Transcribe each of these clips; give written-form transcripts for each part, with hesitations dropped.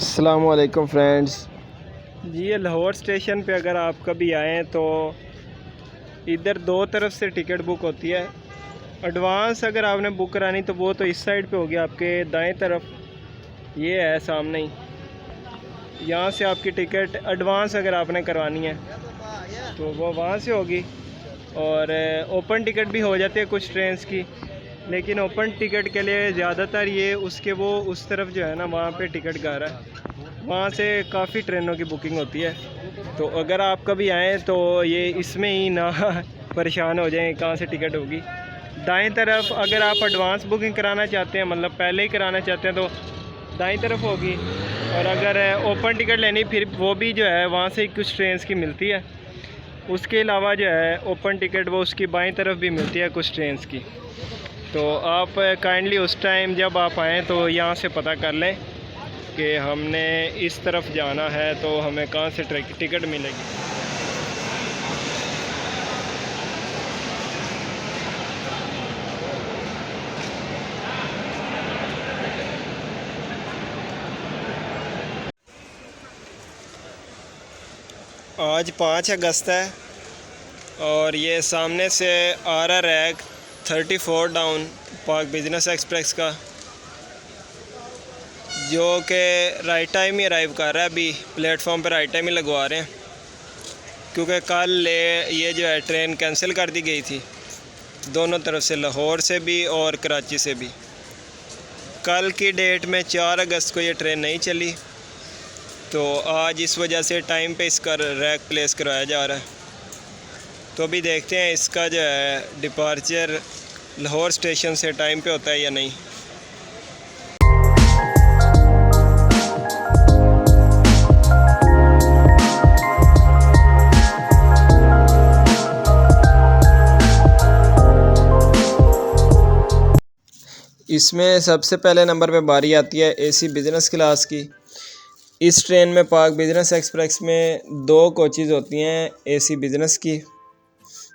अस्सलाम वालेकुम फ्रेंड्स। जी, ये लाहौर स्टेशन पे अगर आप कभी आएँ तो इधर दो तरफ से टिकट बुक होती है। एडवांस अगर आपने बुक करानी तो वो तो इस साइड पे होगी, आपके दाएं तरफ ये है सामने ही। यहाँ से आपकी टिकट एडवांस अगर आपने करवानी है तो वो वहाँ से होगी। और ओपन टिकट भी हो जाती है कुछ ट्रेन्स की, लेकिन ओपन टिकट के लिए ज़्यादातर ये उसके वो उस तरफ जो है ना, वहाँ पे टिकट घर है, वहाँ से काफ़ी ट्रेनों की बुकिंग होती है। तो अगर आप कभी आएँ तो ये इसमें ही ना परेशान हो जाएं कहाँ से टिकट होगी। दाएं तरफ अगर आप एडवांस बुकिंग कराना चाहते हैं, मतलब पहले ही कराना चाहते हैं, तो दाएं तरफ होगी। और अगर ओपन टिकट लेनी फिर वो भी जो है वहाँ से कुछ ट्रेन्स की मिलती है। उसके अलावा जो है ओपन टिकट वो उसकी बाईं तरफ भी मिलती है कुछ ट्रेन्स की। तो आप काइंडली उस टाइम जब आप आएँ तो यहाँ से पता कर लें कि हमने इस तरफ जाना है तो हमें कहाँ से टिकट मिलेगी। आज 5 अगस्त है और ये सामने से आ रहा rack 34 down park business express का, जो कि राइट टाइम ही अराइव कर रहा है। अभी प्लेटफॉर्म पर राइट टाइम ही लगवा रहे हैं, क्योंकि कल ये जो है ट्रेन कैंसिल कर दी गई थी दोनों तरफ से, लाहौर से भी और कराची से भी। कल की डेट में 4 अगस्त को ये ट्रेन नहीं चली, तो आज इस वजह से टाइम पे इसका रैक प्लेस करवाया जा रहा है। तो अभी देखते हैं इसका जो है डिपार्चर लाहौर स्टेशन से टाइम पे होता है या नहीं। इसमें सबसे पहले नंबर पे बारी आती है एसी बिज़नेस क्लास की। इस ट्रेन में पार्क बिजनेस एक्सप्रेस में 2 कोचेज़ होती हैं एसी बिज़नेस की,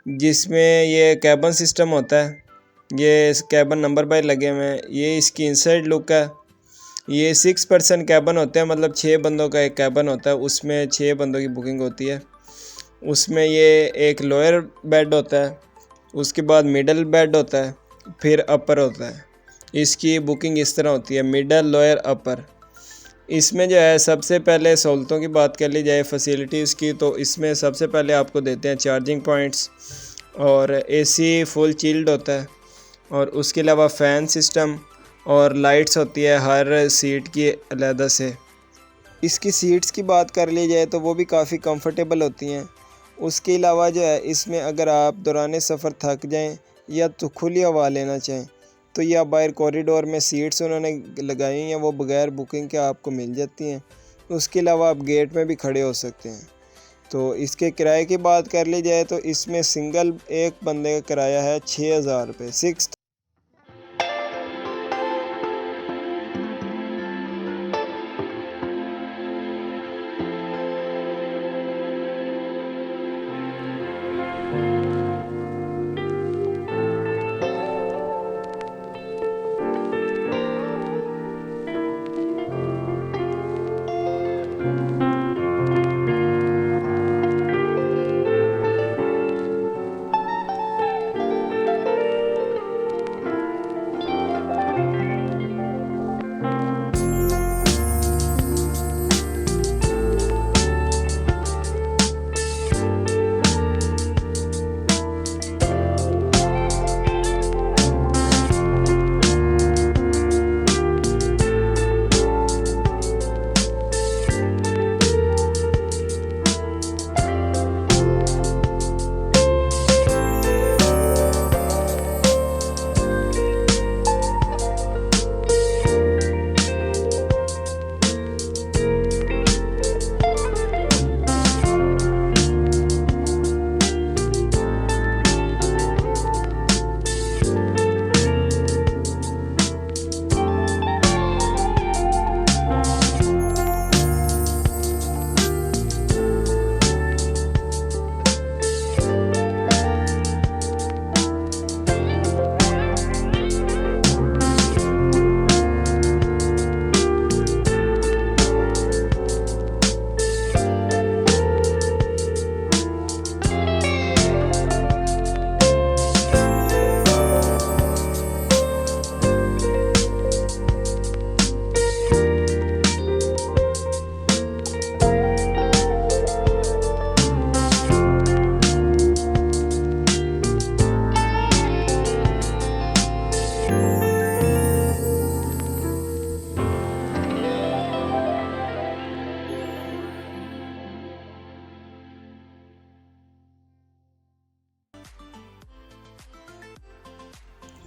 जिसमें ये कैबन सिस्टम होता है। ये कैबन नंबर बार लगे हुए हैं। ये इसकी इनसाइड लुक है। ये 6 पर्सन कैबन होते हैं, मतलब 6 बंदों का एक कैबन होता है। उसमें 6 बंदों की बुकिंग होती है। उसमें ये एक लोअर बेड होता है, उसके बाद मिडल बेड होता है, फिर अपर होता है। इसकी बुकिंग इस तरह होती है, मिडल, लोअर, अपर। इसमें जो है सबसे पहले सहूलतों की बात कर ली जाए, फैसिलिटीज़ की, तो इसमें सबसे पहले आपको देते हैं चार्जिंग पॉइंट्स, और एसी फुल चिल्ड होता है, और उसके अलावा फ़ैन सिस्टम और लाइट्स होती है हर सीट की अलहदा से। इसकी सीट्स की बात कर ली जाए तो वो भी काफ़ी कंफर्टेबल होती हैं। उसके अलावा जो है इसमें अगर आप दौरान सफ़र थक जाएं या तो खुली हवा लेना चाहें तो या बाहर कॉरिडोर में सीट्स उन्होंने लगाई हैं, वो बग़ैर बुकिंग के आपको मिल जाती हैं। उसके अलावा आप गेट में भी खड़े हो सकते हैं। तो इसके किराए की बात कर ली जाए तो इसमें सिंगल एक बंदे का किराया है 6000 रुपये, 6।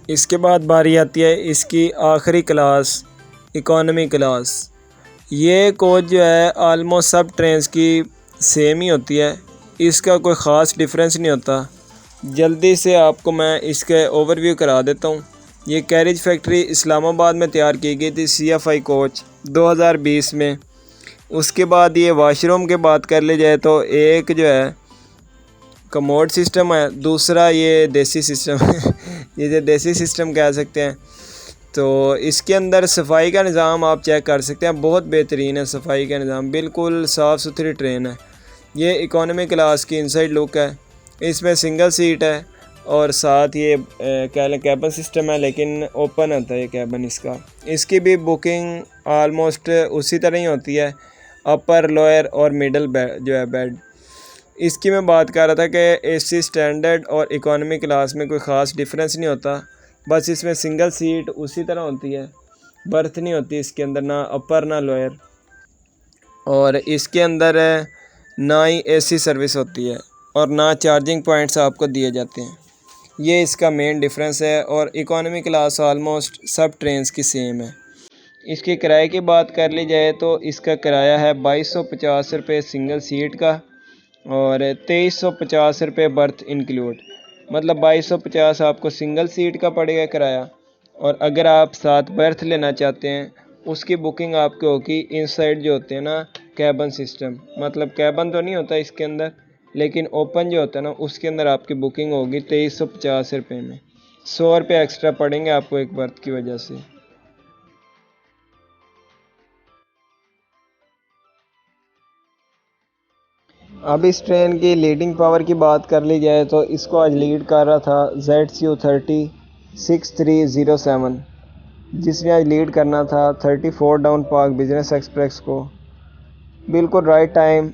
इसके बाद बारी आती है इसकी आखिरी क्लास, इकॉनमी क्लास। ये कोच जो है आलमोस्ट सब ट्रेन्स की सेम ही होती है, इसका कोई ख़ास डिफरेंस नहीं होता। जल्दी से आपको मैं इसके ओवरव्यू करा देता हूँ। ये कैरिज फैक्ट्री इस्लामाबाद में तैयार की गई थी CFI कोच 2020 में। उसके बाद ये वाशरूम की बात कर ली जाए तो एक जो है कमोड सिस्टम है, दूसरा ये देसी सिस्टम है ये जो देसी सिस्टम कह सकते हैं। तो इसके अंदर सफाई का निज़ाम आप चेक कर सकते हैं, बहुत बेहतरीन है सफाई का निज़ाम, बिल्कुल साफ़ सुथरी ट्रेन है। ये इकॉनमी क्लास की इनसाइड लुक है। इसमें सिंगल सीट है और साथ ये कह लें कैबन सिस्टम है, लेकिन ओपन होता है ये कैबन इसका। इसकी भी बुकिंग आलमोस्ट उसी तरह ही होती है, अपर लोअर और मिडल जो है बेड। इसकी मैं बात कर रहा था कि AC स्टैंडर्ड और इकॉनमी क्लास में कोई ख़ास डिफरेंस नहीं होता, बस इसमें सिंगल सीट उसी तरह होती है, बर्थ नहीं होती इसके अंदर, ना अपर ना लोअर। और इसके अंदर ना ही AC सर्विस होती है और ना चार्जिंग पॉइंट्स आपको दिए जाते हैं। ये इसका मेन डिफरेंस है। और इकॉनमी क्लास ऑलमोस्ट सब ट्रेन्स की सेम है। इसके किराए की बात कर ली जाए तो इसका किराया है 2250 रुपये सिंगल सीट का और 2350 रुपये बर्थ इंक्लूड, मतलब 2250 आपको सिंगल सीट का पड़ेगा किराया। और अगर आप साथ बर्थ लेना चाहते हैं उसकी बुकिंग आपकी होगी इनसाइड जो होते हैं ना कैबन सिस्टम, मतलब कैबन तो नहीं होता इसके अंदर, लेकिन ओपन जो होता है ना उसके अंदर आपकी बुकिंग होगी 2350 रुपये में। 100 रुपये एक्स्ट्रा पड़ेंगे आपको एक बर्थ की वजह से। अब इस ट्रेन की लीडिंग पावर की बात कर ली जाए तो इसको आज लीड कर रहा था ZCU306307, जिसने आज लीड करना था 34 डाउन पार्क बिजनेस एक्सप्रेस को। बिल्कुल राइट टाइम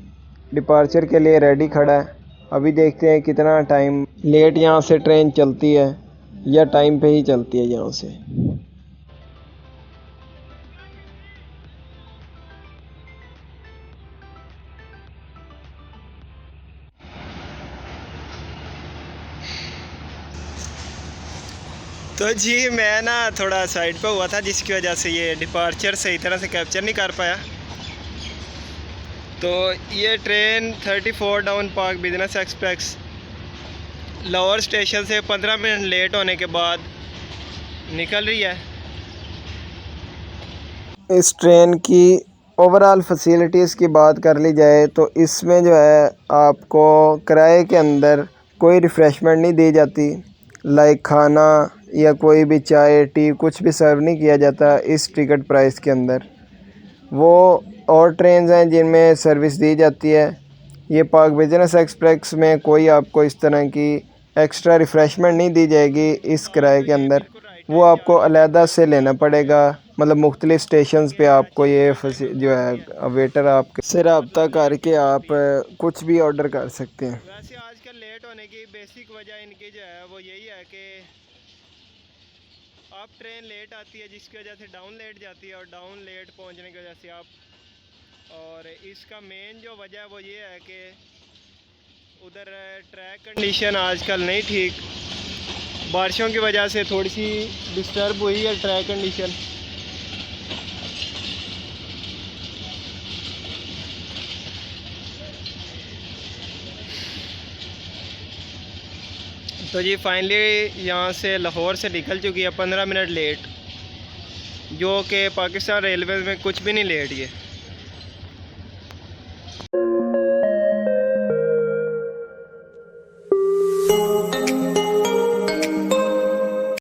डिपार्चर के लिए रेडी खड़ा है। अभी देखते हैं कितना टाइम लेट यहाँ से ट्रेन चलती है या टाइम पे ही चलती है यहाँ से। तो जी मैं ना थोड़ा साइड पे हुआ था, जिसकी वजह से ये डिपार्चर सही तरह से कैप्चर नहीं कर पाया। तो ये train 34 down park business express Lahore station से 15 मिनट लेट होने के बाद निकल रही है। इस ट्रेन की ओवरऑल फैसिलिटीज़ की बात कर ली जाए तो इसमें जो है आपको किराए के अंदर कोई रिफ़्रेशमेंट नहीं दी जाती, लाइक खाना या कोई भी चाय टी कुछ भी सर्व नहीं किया जाता इस टिकट प्राइस के अंदर। वो और ट्रेन्स हैं जिनमें सर्विस दी जाती है। ये पार्क बिजनेस एक्सप्रेस में कोई आपको इस तरह की एक्स्ट्रा रिफ़्रेशमेंट नहीं दी जाएगी इस किराए के अंदर, वो आपको अलहदा से लेना पड़ेगा। मतलब मुख्तलिफ़ स्टेशंस पे आपको ये जो है वेटर आपके से रब्ता करके आप कुछ भी ऑर्डर कर सकते हैं। वैसे आजकल लेट होने की बेसिक वजह इनकी जो है वो यही है कि आप ट्रेन लेट आती है जिसकी वजह से डाउन लेट जाती है और डाउन लेट पहुंचने की वजह से आप, और इसका मेन जो वजह है वो ये है कि उधर ट्रैक कंडीशन आजकल नहीं ठीक, बारिशों की वजह से थोड़ी सी डिस्टर्ब हुई है ट्रैक कंडीशन। तो जी फाइनली यहाँ से लाहौर से निकल चुकी है 15 मिनट लेट, जो कि पाकिस्तान रेलवे में कुछ भी नहीं लेट ये।